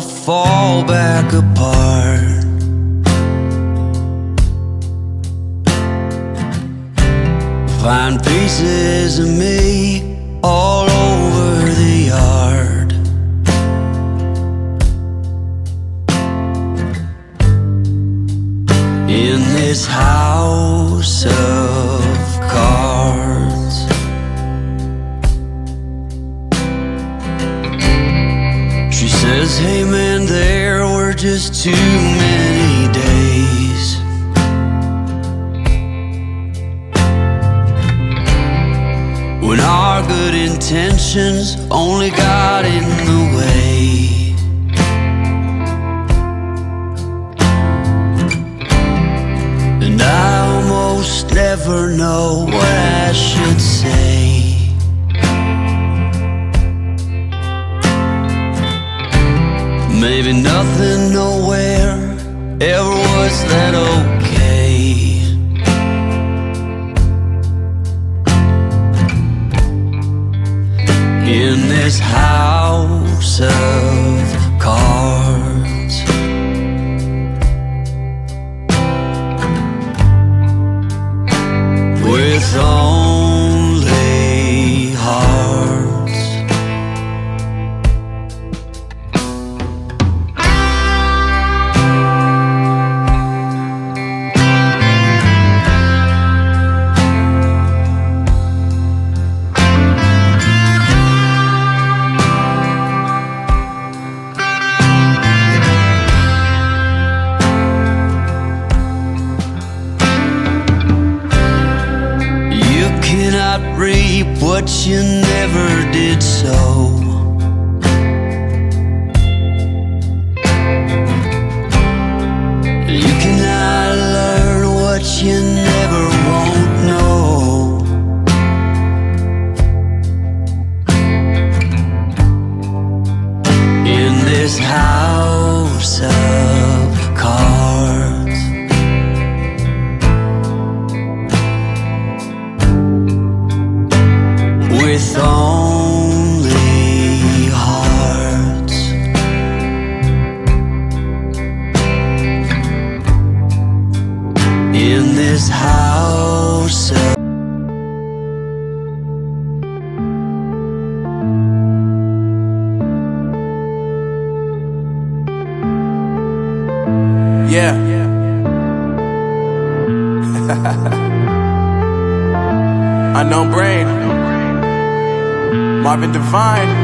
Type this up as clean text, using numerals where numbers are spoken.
fall back apart. Find pieces of me all over the yard. In this house of cards, she says, hey man, there were just too many days. When our good intentions only got in the way. And I almost never know what I should say. Maybe nothing nowhere ever was that okay. In this house of cards, with only hearts. Cannot reap what you never did sow. You cannot learn what you never won't know. In this house of cards, with only hearts. In this house of yeah. Unknown Brain, Marvin Divine.